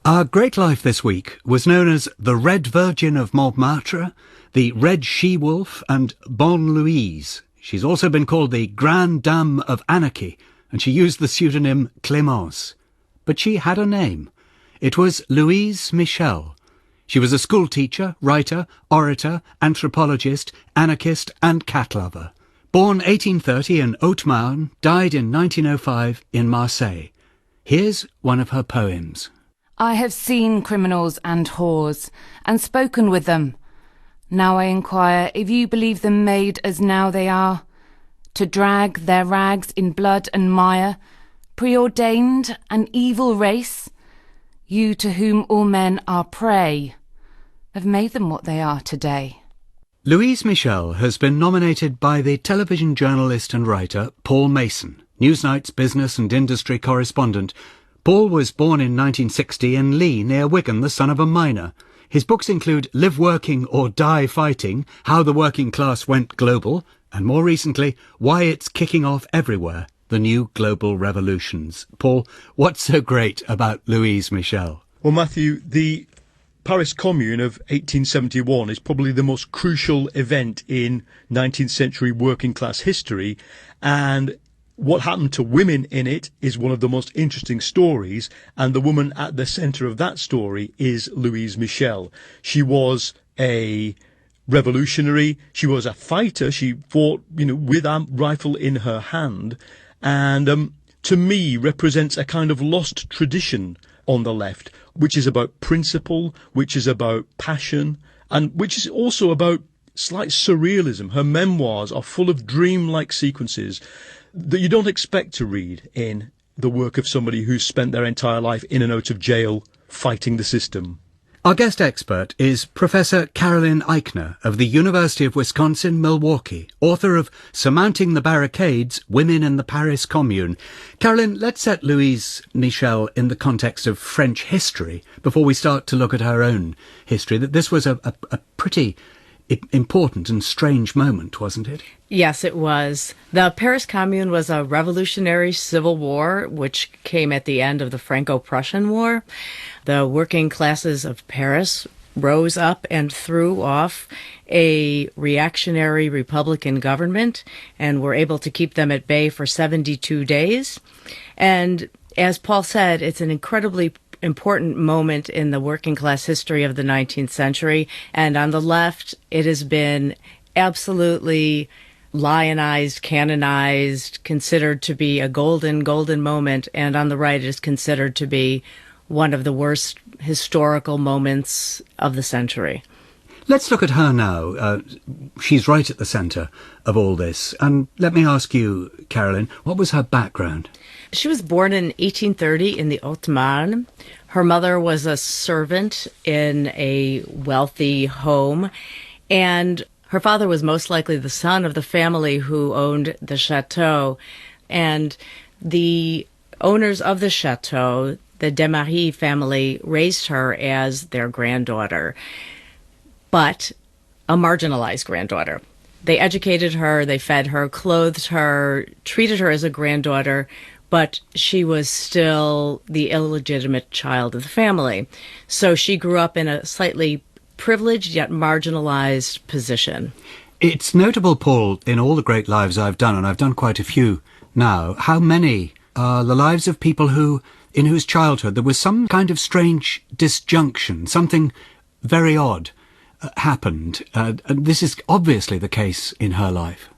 Our great life this week was known as the Red Virgin of Montmartre, the Red She-Wolf, and Bonne Louise. She's also been called the Grande Dame of Anarchy, and she used the pseudonym Clémence. But she had a name. It was Louise Michel. She was a school teacher, writer, orator, anthropologist, anarchist, and cat lover. Born 1830 in Haute-Marne, died in 1905 in Marseille. Here's one of her poems. I have seen criminals and whores, and spoken with them. Now I inquire if you believe them made as now they are, to drag their rags in blood and mire, preordained an evil race. You to whom all men are prey, have made them what they are today. Louise Michel has been nominated by the television journalist and writer Paul Mason, Newsnight's business and industry correspondent. Paul was born in 1960 in Lee, near Wigan, the son of a miner. His books include Live Working or Die Fighting, How the Working Class Went Global, and more recently, Why It's Kicking Off Everywhere, The New Global Revolutions. Paul, what's so great about Louise Michel? Well, Matthew, the Paris Commune of 1871 is probably the most crucial event in 19th century working class history, and what happened to women in it is one of the most interesting stories, and the woman at the centre of that story is Louise Michel. She was a revolutionary, she was a fighter, she fought, with a rifle in her hand, and to me represents a kind of lost tradition on the left, which is about principle, which is about passion, and which is also about slight surrealism. Her memoirs are full of dreamlike sequences that you don't expect to read in the work of somebody who's spent their entire life in and out of jail fighting the system. Our guest expert is Professor Carolyn Eichner of the University of Wisconsin-Milwaukee, author of Surmounting the Barricades, Women in the Paris Commune. Carolyn, let's set Louise Michel in the context of French history before we start to look at her own history. That this was a pretty important and strange moment, wasn't it? Yes, it was. The Paris Commune was a revolutionary civil war which came at the end of the Franco-Prussian War. The working classes of Paris rose up and threw off a reactionary Republican government and were able to keep them at bay for 72 days. And as Paul said, it's an incredibly important moment in the working class history of the 19th century. And on the left, it has been absolutely lionized, canonized, considered to be a golden moment. And on the right, it is considered to be one of the worst historical moments of the century. Let's look at her now. She's right at the centre of all this. And let me ask you, Carolyn, what was her background? She was born in 1830 in the Haute-Marne. Her mother was a servant in a wealthy home, and her father was most likely the son of the family who owned the chateau. And the owners of the chateau, the Desmarais family, raised her as their granddaughter, but a marginalized granddaughter. They educated her, they fed her, clothed her, treated her as a granddaughter, but she was still the illegitimate child of the family. So she grew up in a slightly privileged yet marginalized position. It's notable, Paul, in all the great lives I've done, and I've done quite a few now, how many are the lives of people in whose childhood there was some kind of strange disjunction, something very odd happened. And this is obviously the case in her life.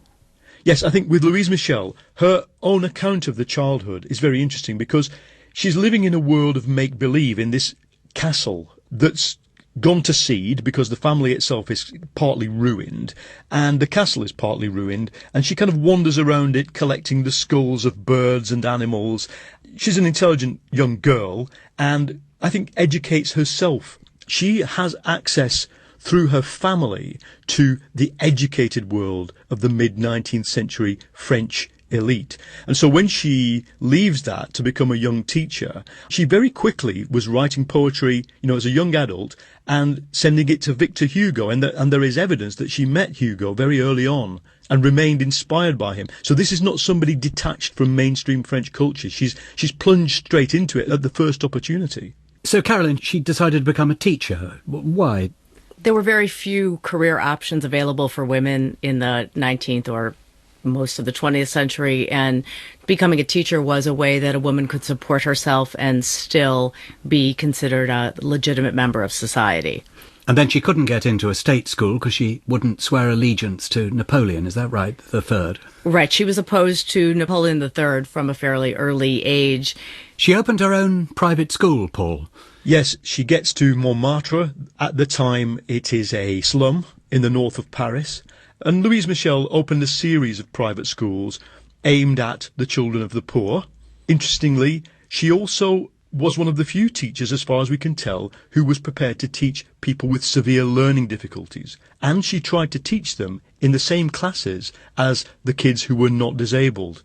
Yes, I think with Louise Michel, her own account of the childhood is very interesting because she's living in a world of make-believe in this castle that's gone to seed because the family itself is partly ruined and the castle is partly ruined, and she kind of wanders around it collecting the skulls of birds and animals. She's an intelligent young girl and I think educates herself. She has access through her family to the educated world of the mid-19th century French elite. And so when she leaves that to become a young teacher, she very quickly was writing poetry, as a young adult and sending it to Victor Hugo. And there is evidence that she met Hugo very early on and remained inspired by him. So this is not somebody detached from mainstream French culture. She's plunged straight into it at the first opportunity. So, Carolyn, she decided to become a teacher. Why? There were very few career options available for women in the 19th or most of the 20th century, and becoming a teacher was a way that a woman could support herself and still be considered a legitimate member of society. And then she couldn't get into a state school because she wouldn't swear allegiance to Napoleon, is that right, the third? Right, she was opposed to Napoleon III from a fairly early age. She opened her own private school, Paul. Yes, she gets to Montmartre. At the time, it is a slum in the north of Paris. And Louise Michel opened a series of private schools aimed at the children of the poor. Interestingly, she also was one of the few teachers, as far as we can tell, who was prepared to teach people with severe learning difficulties. And she tried to teach them in the same classes as the kids who were not disabled.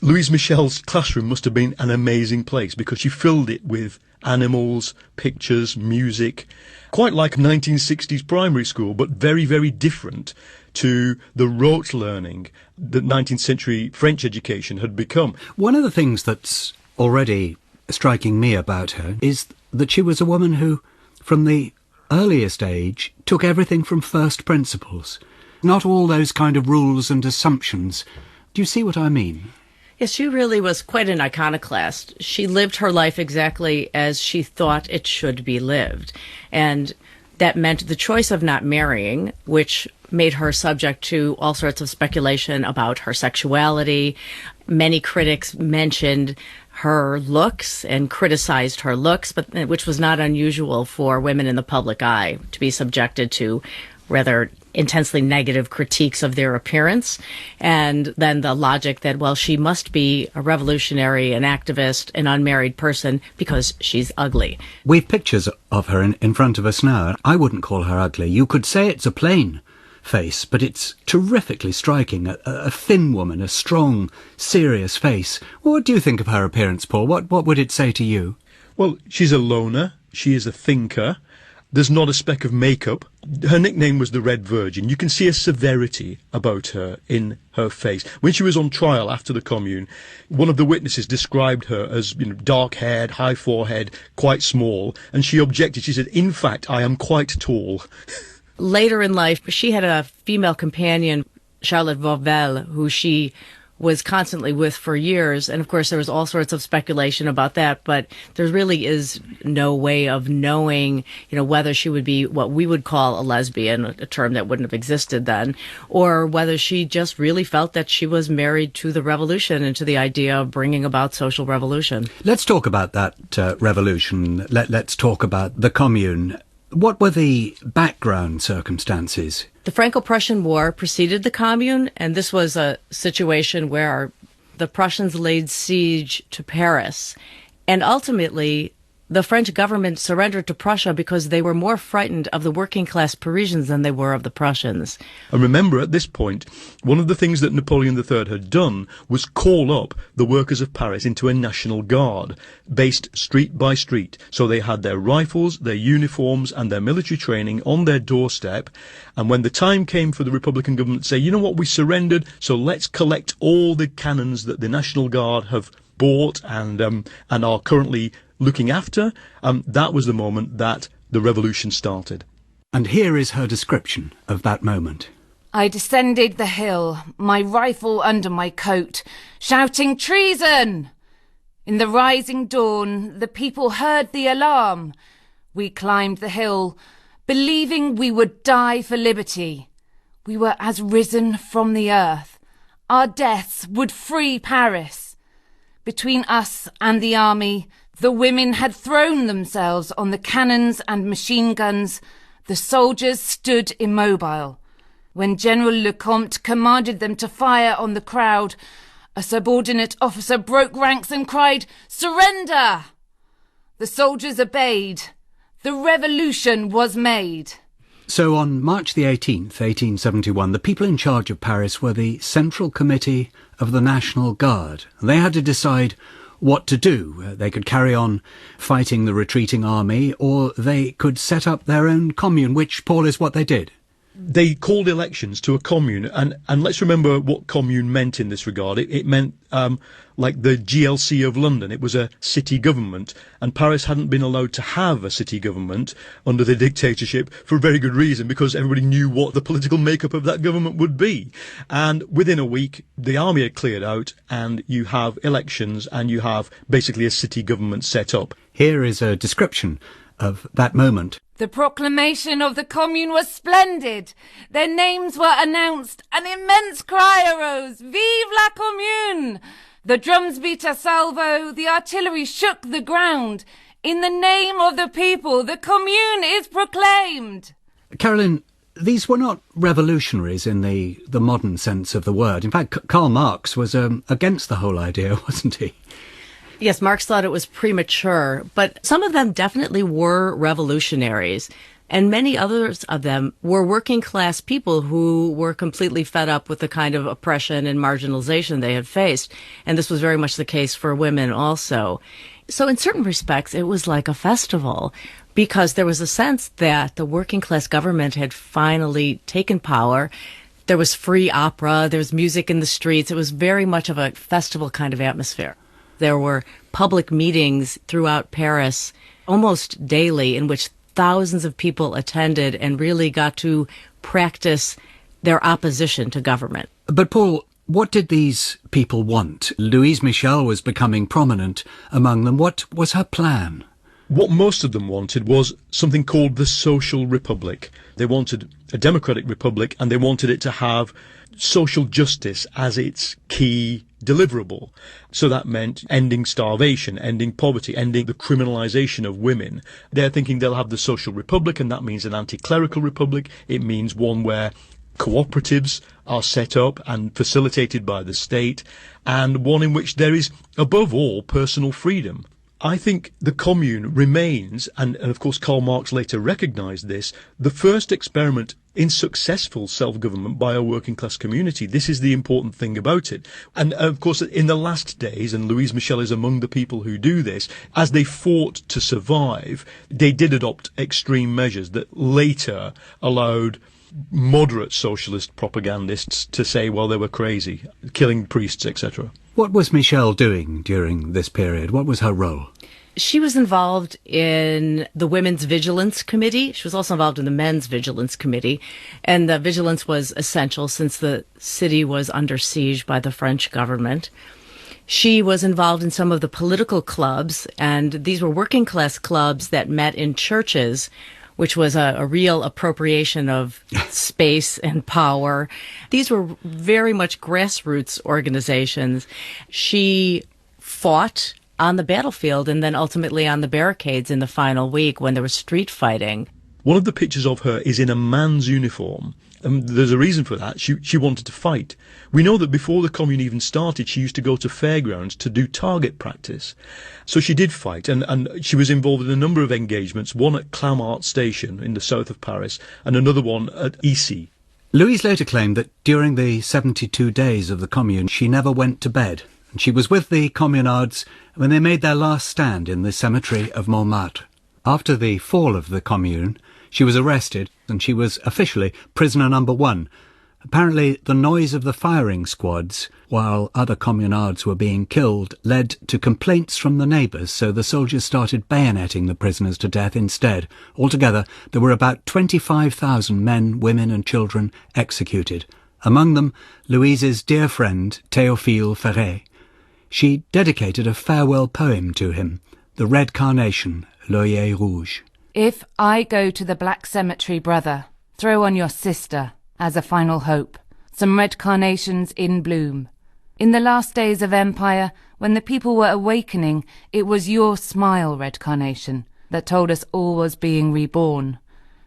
Louise Michel's classroom must have been an amazing place because she filled it with animals, pictures, music, quite like 1960s primary school, but very, very different to the rote learning that 19th century French education had become. One of the things that's already striking me about her is that she was a woman who, from the earliest age, took everything from first principles. Not all those kind of rules and assumptions. Do you see what I mean? Yes, she really was quite an iconoclast. She lived her life exactly as she thought it should be lived. And that meant the choice of not marrying, which made her subject to all sorts of speculation about her sexuality. Many critics mentioned her looks and criticized her looks, but which was not unusual for women in the public eye to be subjected to rather intensely negative critiques of their appearance. And then the logic that, well, she must be a revolutionary, an activist, an unmarried person because she's ugly. We've pictures of her in front of us now. I wouldn't call her ugly. You could say it's a plain face, but it's terrifically striking. A thin woman, a strong, serious face. What do you think of her appearance, Paul? What would it say to you? Well, she's a loner. She is a thinker. There's not a speck of makeup. Her nickname was the Red Virgin. You can see a severity about her in her face. When she was on trial after the Commune, one of the witnesses described her as, dark-haired, high forehead, quite small, and she objected. She said, "In fact, I am quite tall." Later in life, she had a female companion, Charlotte Vauvel, who she was constantly with for years. And of course, there was all sorts of speculation about that, but there really is no way of knowing, whether she would be what we would call a lesbian, a term that wouldn't have existed then, or whether she just really felt that she was married to the revolution and to the idea of bringing about social revolution. Let's talk about that revolution. Let's talk about the Commune. What were the background circumstances? The Franco-Prussian War preceded the Commune, and this was a situation where the Prussians laid siege to Paris. And ultimately, the French government surrendered to Prussia because they were more frightened of the working-class Parisians than they were of the Prussians. And remember, at this point, one of the things that Napoleon III had done was call up the workers of Paris into a national guard, based street by street. So they had their rifles, their uniforms, and their military training on their doorstep. And when the time came for the Republican government to say, you know what, we surrendered, so let's collect all the cannons that the National Guard have bought and are currently looking after, that was the moment that the revolution started. And here is her description of that moment. I descended the hill, my rifle under my coat, shouting treason! In the rising dawn, the people heard the alarm. We climbed the hill, believing we would die for liberty. We were as risen from the earth. Our deaths would free Paris. Between us and the army, the women had thrown themselves on the cannons and machine guns. The soldiers stood immobile. When General Lecomte commanded them to fire on the crowd, a subordinate officer broke ranks and cried, "Surrender!" The soldiers obeyed. The revolution was made. So on March the 18th, 1871, the people in charge of Paris were the Central Committee of the National Guard. They had to decide what to do. They could carry on fighting the retreating army, or they could set up their own commune, which, Paul, is what they did. they called elections to a commune, and let's remember what commune meant in this regard. It meant like the GLC of London. It was a city government, and Paris hadn't been allowed to have a city government under the dictatorship for a very good reason, because everybody knew what the political makeup of that government would be. And within a week, the army had cleared out, and you have elections, and you have basically a city government set up. Here is a description of that moment. The proclamation of the Commune was splendid. Their names were announced. An immense cry arose. Vive la Commune! The drums beat a salvo. The artillery shook the ground. In the name of the people, the Commune is proclaimed. Carolyn, these were not revolutionaries in the modern sense of the word. In fact, Karl Marx was against the whole idea, wasn't he? Yes, Marx thought it was premature, but some of them definitely were revolutionaries, and many others of them were working class people who were completely fed up with the kind of oppression and marginalization they had faced. And this was very much the case for women also. So in certain respects, it was like a festival, because there was a sense that the working class government had finally taken power. There was free opera, there was music in the streets. It was very much of a festival kind of atmosphere. There were public meetings throughout Paris almost daily in which thousands of people attended and really got to practice their opposition to government. But Paul, what did these people want? Louise Michel was becoming prominent among them. What was her plan? What most of them wanted was something called the Social Republic. They wanted a democratic republic, and they wanted it to have social justice as its key deliverable. So that meant ending starvation, ending poverty, ending the criminalization of women. They're thinking they'll have the Social Republic, and that means an anti-clerical republic. It means one where cooperatives are set up and facilitated by the state, and one in which there is, above all, personal freedom. I think the Commune remains, and of course Karl Marx later recognised this, the first experiment in successful self-government by a working class community. This is the important thing about it. And of course in the last days, and Louise Michel is among the people who do this, as they fought to survive, they did adopt extreme measures that later allowed moderate socialist propagandists to say, well, they were crazy, killing priests, etc. What was Michel doing during this period? What was her role? She was involved in the Women's Vigilance Committee. She was also involved in the Men's Vigilance Committee. And the vigilance was essential since the city was under siege by the French government. She was involved in some of the political clubs, and these were working class clubs that met in churches, which was a real appropriation of space and power. These were very much grassroots organizations. She fought on the battlefield and then ultimately on the barricades in the final week when there was street fighting. One of the pictures of her is in a man's uniform. And there's a reason for that. She wanted to fight. We know that before the Commune even started, she used to go to fairgrounds to do target practice. So she did fight, and she was involved in a number of engagements, one at Clamart Station in the south of Paris, and another one at Issy. Louise later claimed that during the 72 days of the Commune, she never went to bed. And she was with the communards when they made their last stand in the cemetery of Montmartre. After the fall of the Commune, she was arrested, and she was officially prisoner number 1. Apparently, the noise of the firing squads, while other communards were being killed, led to complaints from the neighbours, so the soldiers started bayoneting the prisoners to death instead. Altogether, there were about 25,000 men, women and children executed. Among them, Louise's dear friend, Théophile Ferret. She dedicated a farewell poem to him, The Red Carnation, L'Œillet Rouge. If I go to the Black Cemetery, brother, throw on your sister, as a final hope, some red carnations in bloom. In the last days of empire, when the people were awakening, it was your smile, red carnation, that told us all was being reborn.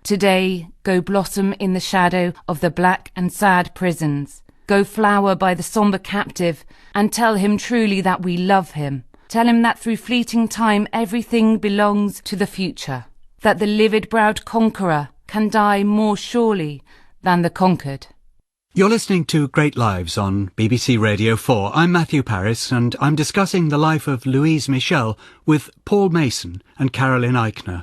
Today, go blossom in the shadow of the black and sad prisons. Go flower by the sombre captive, and tell him truly that we love him. Tell him that through fleeting time everything belongs to the future. That the livid-browed conqueror can die more surely than the conquered. You're listening to Great Lives on BBC Radio 4. I'm Matthew Parris, and I'm discussing the life of Louise Michel with Paul Mason and Carolyn Eichner.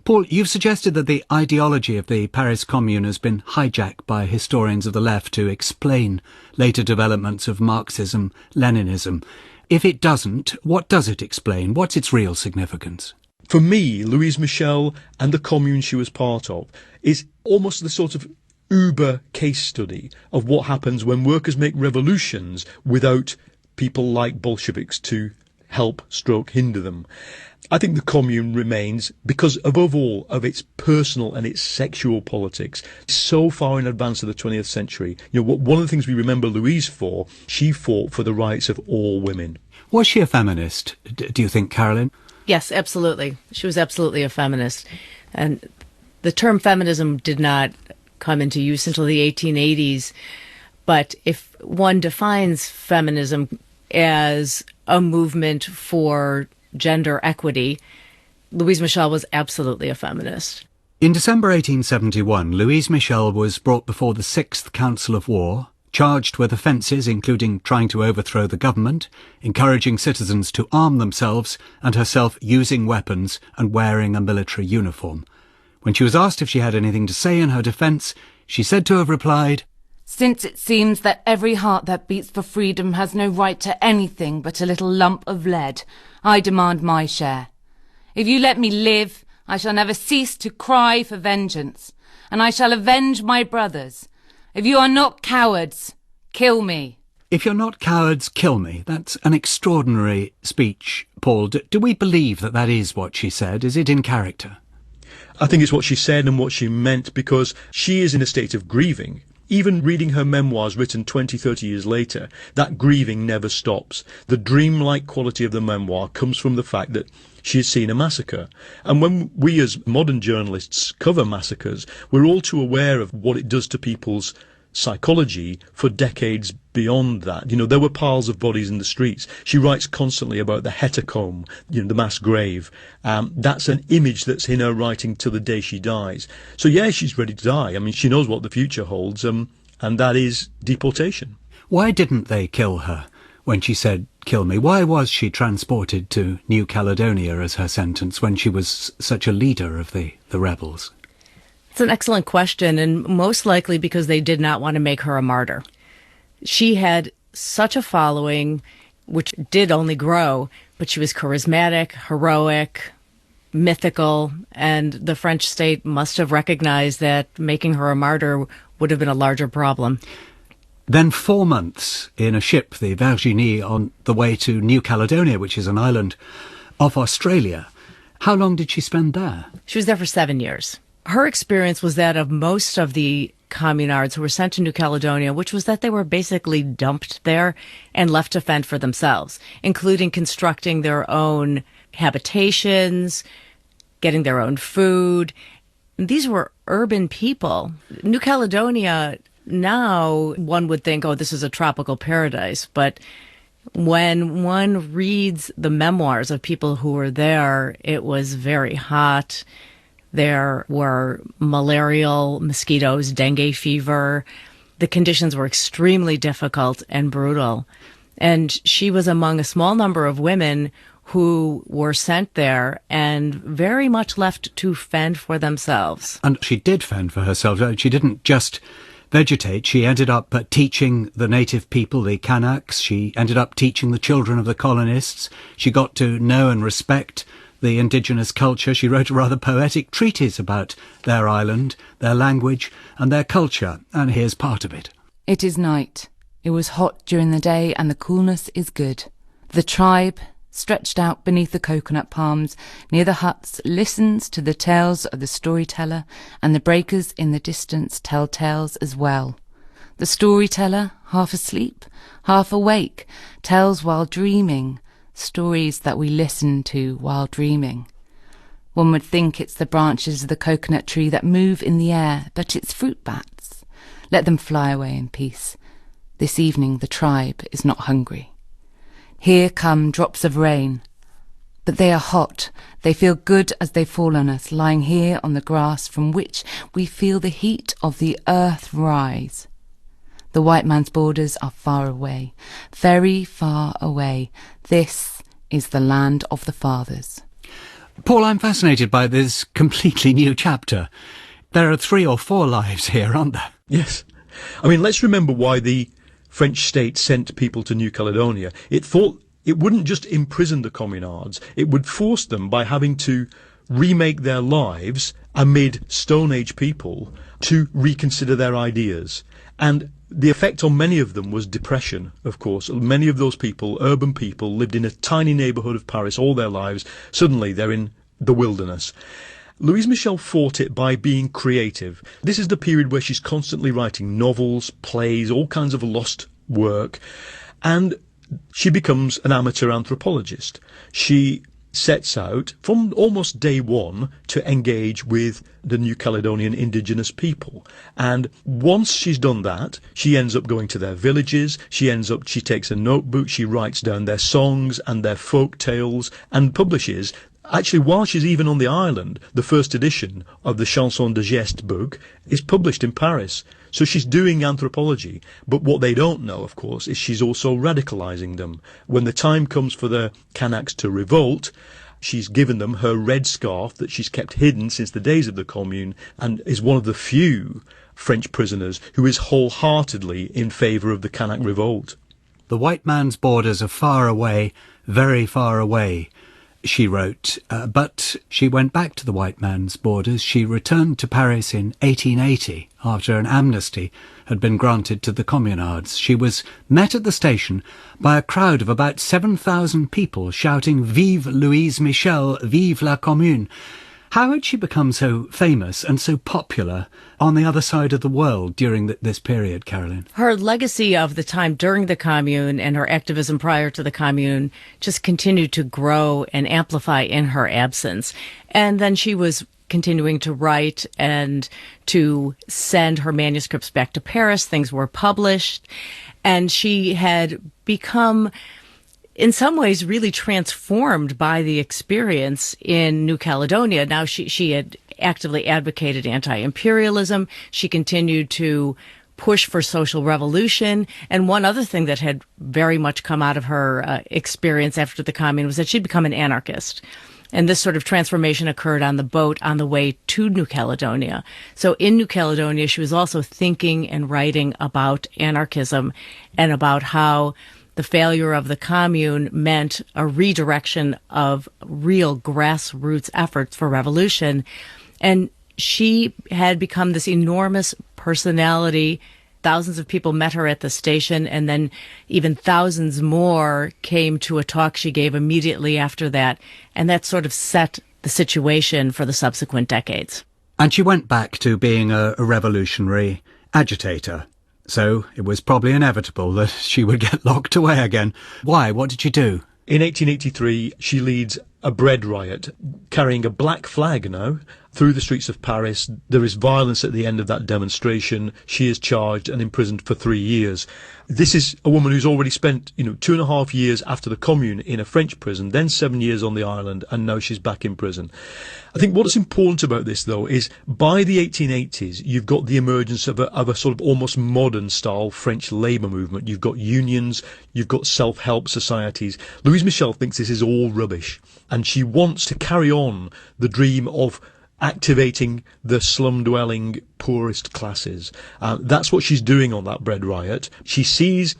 Paul, you've suggested that the ideology of the Paris Commune has been hijacked by historians of the left to explain later developments of Marxism, Leninism. If it doesn't, what does it explain? What's its real significance? For me, Louise Michel and the commune she was part of is almost the sort of uber case study of what happens when workers make revolutions without people like Bolsheviks to help stroke hinder them. I think the commune remains, because above all of its personal and its sexual politics, so far in advance of the 20th century. One of the things we remember Louise for, she fought for the rights of all women. Was she a feminist, do you think, Carolyn? Yes, absolutely. She was absolutely a feminist. And the term feminism did not come into use until the 1880s. But if one defines feminism as a movement for gender equity, Louise Michel was absolutely a feminist. In December 1871, Louise Michel was brought before the 6th Council of War, charged with offences including trying to overthrow the government, encouraging citizens to arm themselves, and herself using weapons and wearing a military uniform. When she was asked if she had anything to say in her defence, she said to have replied, "Since it seems that every heart that beats for freedom has no right to anything but a little lump of lead, I demand my share. If you let me live, I shall never cease to cry for vengeance, and I shall avenge my brothers. If you are not cowards, kill me." If you're not cowards, kill me. That's an extraordinary speech, Paul. Do we believe that that is what she said? Is it in character? I think it's what she said and what she meant, because she is in a state of grieving. Even reading her memoirs written 20, 30 years later, that grieving never stops. The dreamlike quality of the memoir comes from the fact that she has seen a massacre. And when we as modern journalists cover massacres, we're all too aware of what it does to people's psychology for decades beyond that. There were piles of bodies in the streets. She writes constantly about the hecatomb, the mass grave. That's an image that's in her writing till the day she dies. So yeah, she's ready to die. I mean, she knows what the future holds, and that is deportation. Why didn't they kill her when she said, "Kill me"? Why was she transported to New Caledonia as her sentence when she was such a leader of the rebels? It's an excellent question, and most likely because they did not want to make her a martyr. She had such a following, which did only grow, but she was charismatic, heroic, mythical, and the French state must have recognized that making her a martyr would have been a larger problem. Then 4 months in a ship, the Virginie, on the way to New Caledonia, which is an island off Australia. How long did she spend there? She was there for 7 years. Her experience was that of most of the communards who were sent to New Caledonia, which was that they were basically dumped there and left to fend for themselves, including constructing their own habitations, getting their own food. These were urban people. New Caledonia, now one would think, oh, this is a tropical paradise. But when one reads the memoirs of people who were there, it was very hot. There were malarial mosquitoes, dengue fever. The conditions were extremely difficult and brutal. And she was among a small number of women who were sent there and very much left to fend for themselves. And she did fend for herself. She didn't just vegetate. She ended up teaching the native people, the Kanaks. She ended up teaching the children of the colonists. She got to know and respect the indigenous culture. She wrote a rather poetic treatise about their island, their language and their culture, and here's part of it. "It is night. It was hot during the day, and the coolness is good. The tribe, stretched out beneath the coconut palms near the huts, listens to the tales of the storyteller, and the breakers in the distance tell tales as well. The storyteller, half asleep, half awake, tells while dreaming, stories that we listen to while dreaming. One would think it's the branches of the coconut tree that move in the air, but it's fruit bats. Let them fly away in peace. This evening the tribe is not hungry. Here come drops of rain, but they are hot. They feel good as they fall on us, lying here on the grass from which we feel the heat of the earth rise. The white man's borders are far away, very far away. This is the land of the fathers. Paul, I'm fascinated by this completely new chapter. There are 3 or 4 lives here, aren't there? Yes. I mean, let's remember why the French state sent people to New Caledonia. It thought it wouldn't just imprison the communards, it would force them by having to remake their lives amid Stone Age people to reconsider their ideas. And the effect on many of them was depression, of course. Many of those people, urban people, lived in a tiny neighbourhood of Paris all their lives. Suddenly they're in the wilderness. Louise Michel fought it by being creative. This is the period where she's constantly writing novels, plays, all kinds of lost work. And she becomes an amateur anthropologist. She sets out from almost day one to engage with the New Caledonian indigenous people. And once she's done that, she ends up going to their villages. She takes a notebook, she writes down their songs and their folk tales and publishes. Actually, while she's even on the island, the first edition of the Chanson de Geste book is published in Paris. So she's doing anthropology. But what they don't know, of course, is she's also radicalizing them. When the time comes for the Kanaks to revolt, she's given them her red scarf that she's kept hidden since the days of the Commune and is one of the few French prisoners who is wholeheartedly in favour of the Kanak revolt. The white man's borders are far away, very far away, she wrote, but she went back to the white man's borders. She returned to Paris in 1880 after an amnesty had been granted to the communards. She was met at the station by a crowd of about 7,000 people shouting "Vive Louise Michel, vive la Commune." How had she become so famous and so popular on the other side of the world during this period, Caroline? Her legacy of the time during the Commune and her activism prior to the Commune just continued to grow and amplify in her absence. And then she was continuing to write and to send her manuscripts back to Paris. Things were published, and she had become, in some ways, really transformed by the experience in New Caledonia. Now, she had actively advocated anti-imperialism. She continued to push for social revolution. And one other thing that had very much come out of her experience after the Commune was that she'd become an anarchist. And this sort of transformation occurred on the boat on the way to New Caledonia. So in New Caledonia, she was also thinking and writing about anarchism and about how the failure of the Commune meant a redirection of real grassroots efforts for revolution. And she had become this enormous personality. Thousands of people met her at the station, and then even thousands more came to a talk she gave immediately after that. And that sort of set the situation for the subsequent decades. And she went back to being a revolutionary agitator. So it was probably inevitable that she would get locked away again. Why? What did she do? In 1883, she leads a bread riot, carrying a black flag now, through the streets of Paris. There is violence at the end of that demonstration. She is charged and imprisoned for 3 years. This is a woman who's already spent, 2.5 years after the Commune in a French prison, then 7 years on the island, and now she's back in prison. I think what's important about this, though, is by the 1880s, you've got the emergence of a sort of almost modern-style French labour movement. You've got unions, you've got self-help societies. Louise Michel thinks this is all rubbish, and she wants to carry on the dream of activating the slum-dwelling poorest classes. That's what she's doing on that bread riot. She sees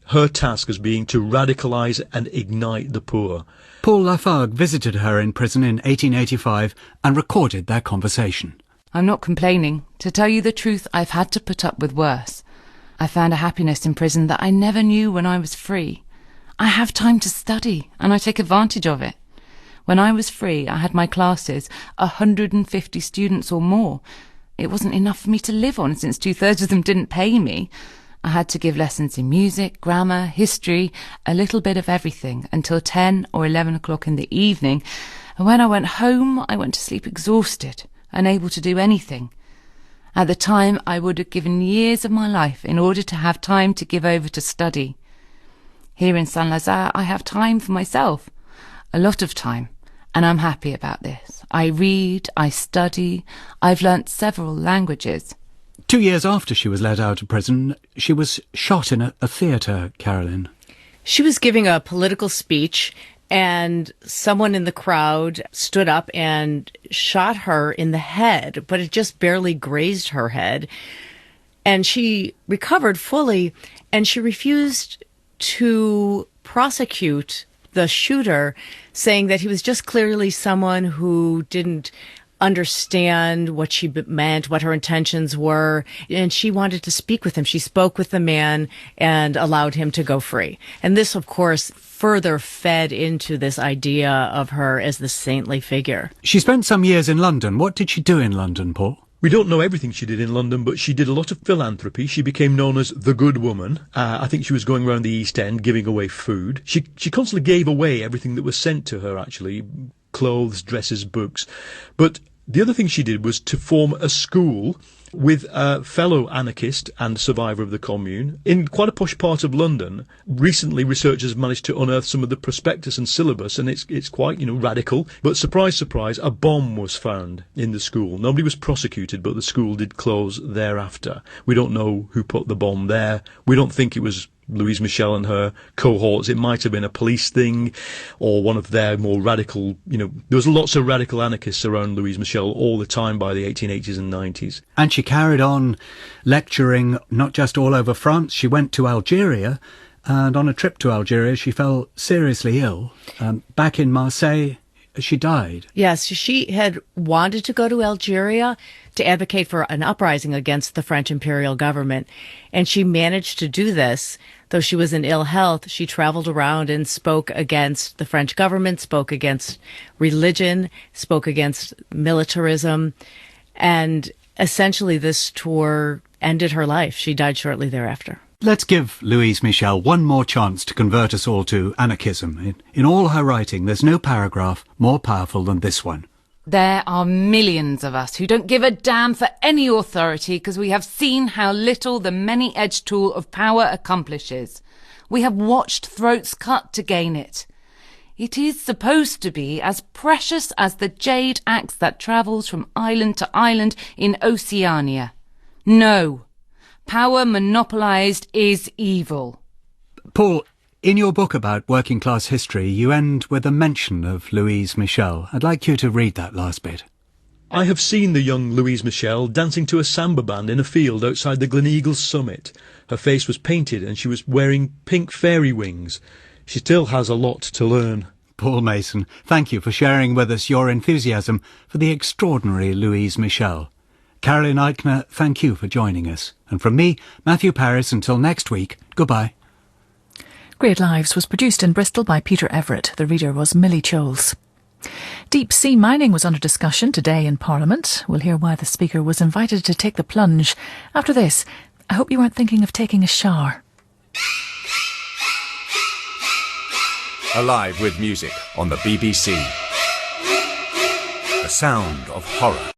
her task as being to radicalise and ignite the poor. Paul Lafargue visited her in prison in 1885 and recorded their conversation. I'm not complaining. To tell you the truth, I've had to put up with worse. I found a happiness in prison that I never knew when I was free. I have time to study, and I take advantage of it. When I was free, I had my classes, 150 students or more. It wasn't enough for me to live on, since 2/3 of them didn't pay me. I had to give lessons in music, grammar, history, a little bit of everything, until 10 or 11 o'clock in the evening. And when I went home, I went to sleep exhausted, unable to do anything. At the time, I would have given years of my life in order to have time to give over to study. Here in Saint-Lazare, I have time for myself, a lot of time. And I'm happy about this. I read, I study, I've learnt several languages. 2 years after she was let out of prison, she was shot in a theatre, Carolyn. She was giving a political speech, and someone in the crowd stood up and shot her in the head, but it just barely grazed her head. And she recovered fully, and she refused to prosecute the shooter, saying that he was just clearly someone who didn't understand what she meant, what her intentions were, and she wanted to speak with him. She spoke with the man and allowed him to go free. And this, of course, further fed into this idea of her as the saintly figure. She spent some years in London. What did she do in London, Paul? We don't know everything she did in London, but she did a lot of philanthropy. She became known as the Good Woman. I think she was going around the East End giving away food. She constantly gave away everything that was sent to her, actually, clothes, dresses, books. But the other thing she did was to form a school with a fellow anarchist and survivor of the Commune in quite a posh part of London. Recently, researchers managed to unearth some of the prospectus and syllabus, and it's quite, radical. But surprise, surprise, a bomb was found in the school. Nobody was prosecuted, but the school did close thereafter. We don't know who put the bomb there. We don't think it was Louise Michel and her cohorts. It might have been a police thing or one of their more radical, there was lots of radical anarchists around Louise Michel all the time by the 1880s and 90s. And she carried on lecturing not just all over France. She went to Algeria, and on a trip to Algeria she fell seriously ill. Back in Marseille, she died. Yes, she had wanted to go to Algeria to advocate for an uprising against the French imperial government. And she managed to do this. Though she was in ill health, she traveled around and spoke against the French government, spoke against religion, spoke against militarism. And essentially this tour ended her life. She died shortly thereafter. Let's give Louise Michel one more chance to convert us all to anarchism. In all her writing, there's no paragraph more powerful than this one. There are millions of us who don't give a damn for any authority because we have seen how little the many-edged tool of power accomplishes. We have watched throats cut to gain it. It is supposed to be as precious as the jade axe that travels from island to island in Oceania. No. Power monopolised is evil. Paul, in your book about working class history, you end with a mention of Louise Michel. I'd like you to read that last bit. I have seen the young Louise Michel dancing to a samba band in a field outside the Gleneagles summit. Her face was painted and she was wearing pink fairy wings. She still has a lot to learn. Paul Mason, thank you for sharing with us your enthusiasm for the extraordinary Louise Michel. Caroline Eichner, thank you for joining us. And from me, Matthew Paris, until next week, goodbye. Great Lives was produced in Bristol by Peter Everett. The reader was Millie Choles. Deep sea mining was under discussion today in Parliament. We'll hear why the Speaker was invited to take the plunge. After this, I hope you weren't thinking of taking a shower. Alive with music on the BBC. The sound of horror.